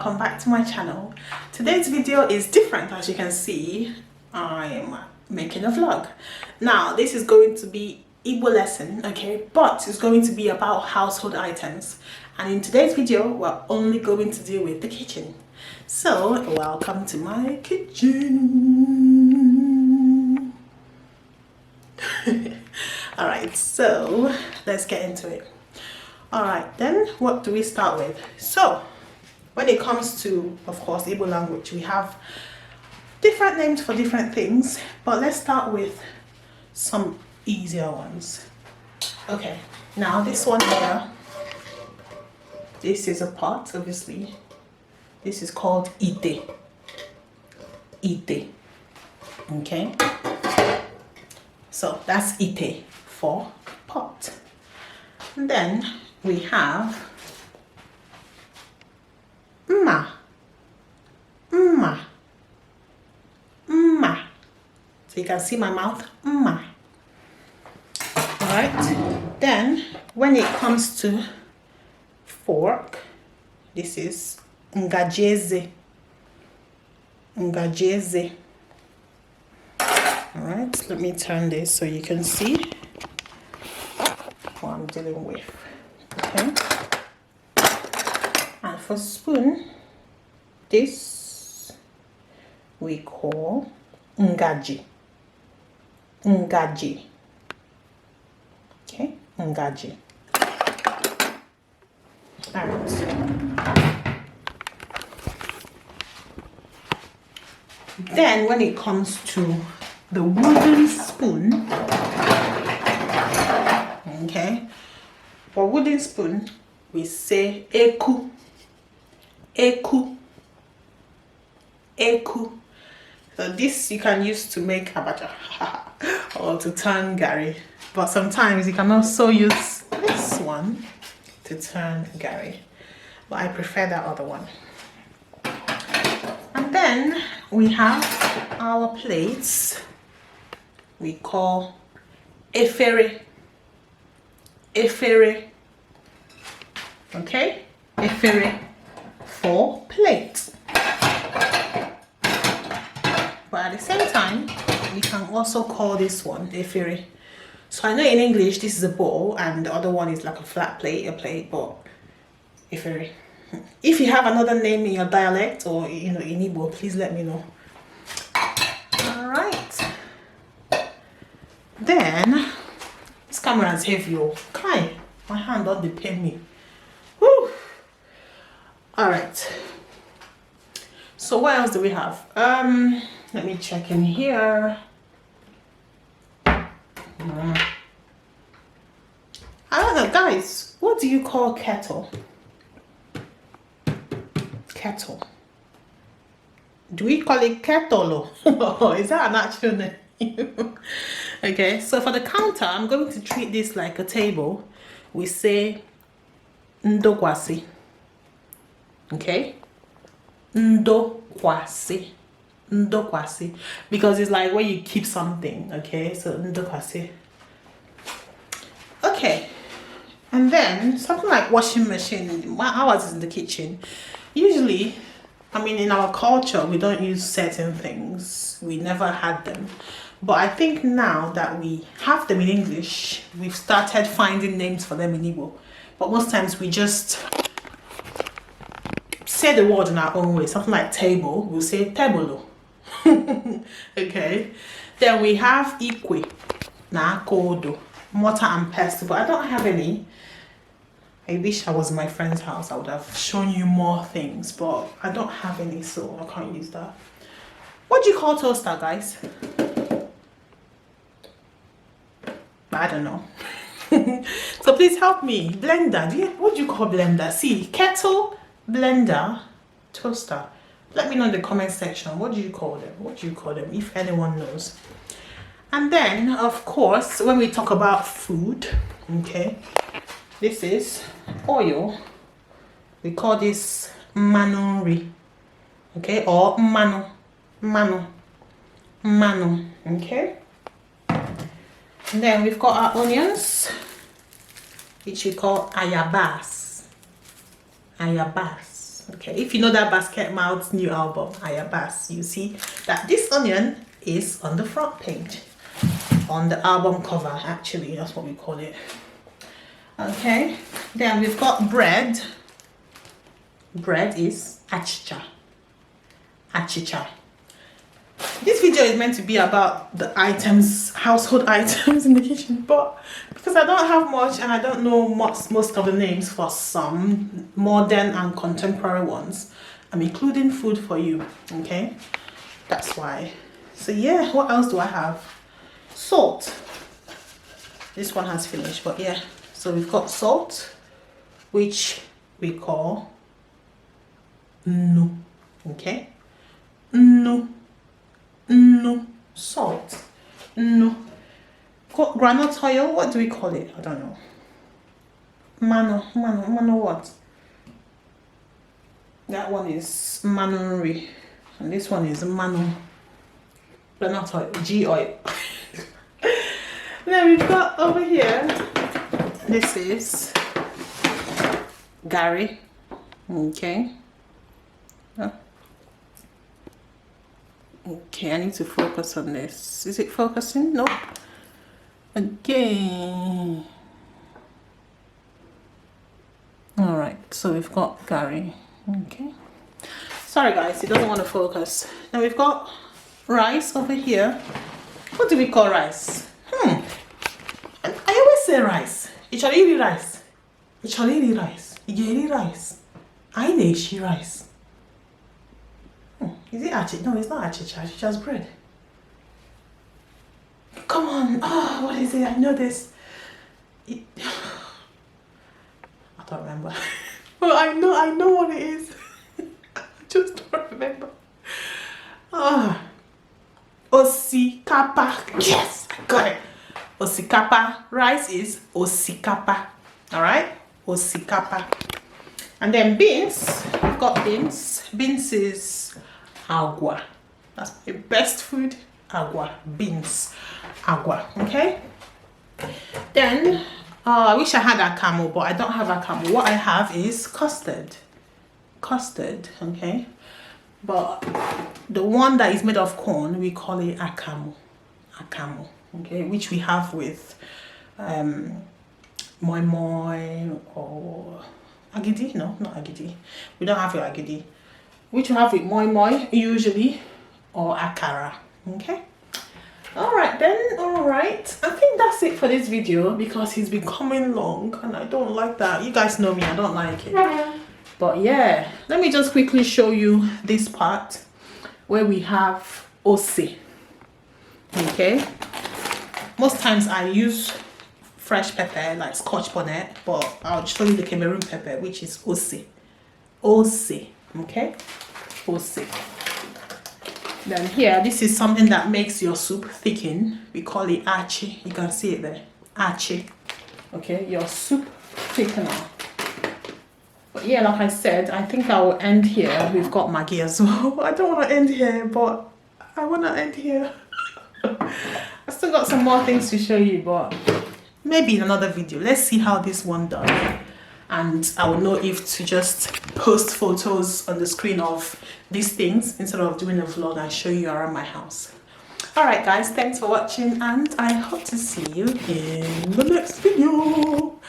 welcome back to my channel. Today's video is different. As you can see, I'm making a vlog. Now this is going to be Igbo lesson, okay, but it's going to be about household items, and in today's video we're only going to deal with the kitchen. So welcome to my kitchen. All right, so let's get into it. All right, then what do we start with? So when it comes to, of course, Igbo language, we have different names for different things, but let's start with some easier ones. Okay, now this one here, this is a pot, obviously. This is called ite. Ite. Okay, so that's ite for pot. And then we have mma. Mma. Mma. So you can see my mouth, mma. Alright, then when it comes to fork, this is ngajeze. Ngajeze. Alright, let me turn this so you can see what I'm dealing with. Okay, and for spoon, this we call ngaji. Ngaji. Okay, ngaji. All right. Then when it comes to the wooden spoon, okay, for wooden spoon we say eku. Eku. Eku. So this you can use to make abacha or to turn gari, but sometimes you can also use this one to turn gari, but I prefer that other one. And then we have our plates we call efere. Efere. Okay, efere for plate. But at the same time, we can also call this one efere. So I know in English this is a bowl and the other one is like a flat plate, a plate, but efere. If you have another name in your dialect or in Igbo, please let me know. All right. Then this camera is heavy. Okay, my hand don't depend me. Woo. All right. So what else do we have? Let me check in here. I don't know, guys. What do you call kettle? Kettle. Do we call it kettle? Is that an actual name? Okay, so for the counter, I'm going to treat this like a table. We say ndokwasi. Okay, ndokwasi. Ndokwasi, because it's like where you keep something. Okay, so ndokwasi. Okay, and then something like washing machine. Ours is in the kitchen. Usually, I mean, in our culture, we don't use certain things. We never had them. But I think now that we have them in English, we've started finding names for them in Igbo. But most times we just say the word in our own way. Something like table, we'll say tebolo. Okay. Then we have ikwe, na kodo, mortar and pestle. But I don't have any. I wish I was in my friend's house. I would have shown you more things, but I don't have any, so I can't use that. What do you call toaster, guys? I don't know. So please help me. Blender. What do you call blender? See, kettle, blender, toaster. Let me know in the comment section. What do you call them? What do you call them, if anyone knows? And then, of course, when we talk about food, okay, this is oil. We call this manuri, okay, or manu, okay. And then we've got our onions, which we call ayabas. Okay, if you know that Basket Mouth's new album, Ayabas, you see that this onion is on the front page, on the album cover, actually, that's what we call it. Okay, then we've got bread. Bread is achicha. Achicha. This video is meant to be about the items, household items in the kitchen, but because I don't have much and I don't know most of the names for some modern and contemporary ones, I'm including food for you. Okay, that's why. So yeah, what else do I have? Salt. This one has finished, but yeah. So we've got salt, which we call no. Okay, no. No. Salt. No. Got granite oil. What do we call it? I don't know. Mano what? That one is manori, and this one is mano. Granite oil. G oil. Then we've got over here. This is Gary. Okay. Okay, I need to focus on this. Is it focusing? Nope. Again. Alright, so we've got Gary. Okay. Sorry guys, it doesn't want to focus. Now we've got rice over here. What do we call rice? I always say rice. Icholili rice. Icholili rice. Igeri rice. Aineshi rice. Is it achicha? No, it's not achicha. Achicha's bread. Come on. Oh, what is it? I know this. I don't remember. Well, I know what it is. I just don't remember. Osikapa. Yes, I got it. Osikapa. Rice is osikapa. Alright? Osikapa. And then beans. We've got beans. Beans is agua. That's my best food. Agua. Beans. Agua. Okay? Then, I wish I had a camel, but I don't have a camel. What I have is custard. Custard. Okay? But the one that is made of corn, we call it akamu. Akamu. Okay? Which we have with moi moi or agidi. No, not agidi. We don't have your agidi. Which we have with moi moi usually, or akara. Okay? Alright then, alright. I think that's it for this video because it's becoming long and I don't like that. You guys know me, I don't like it. But yeah, let me just quickly show you this part where we have ose. Okay? Most times I use fresh pepper like scotch bonnet, but I'll show you the Cameroon pepper, which is ose. Ose. Okay? Ose. Then here, this is something that makes your soup thicken. We call it achi. You can see it there. Achi. Okay, your soup thickener. But yeah, like I said, I think I will end here. We've got Maggi as well. I don't want to end here, but I want to end here. I still got some more things to show you, but maybe in another video. Let's see how this one does. And I will know if to just post photos on the screen of these things instead of doing a vlog and show you around my house. Alright guys, thanks for watching and I hope to see you in the next video.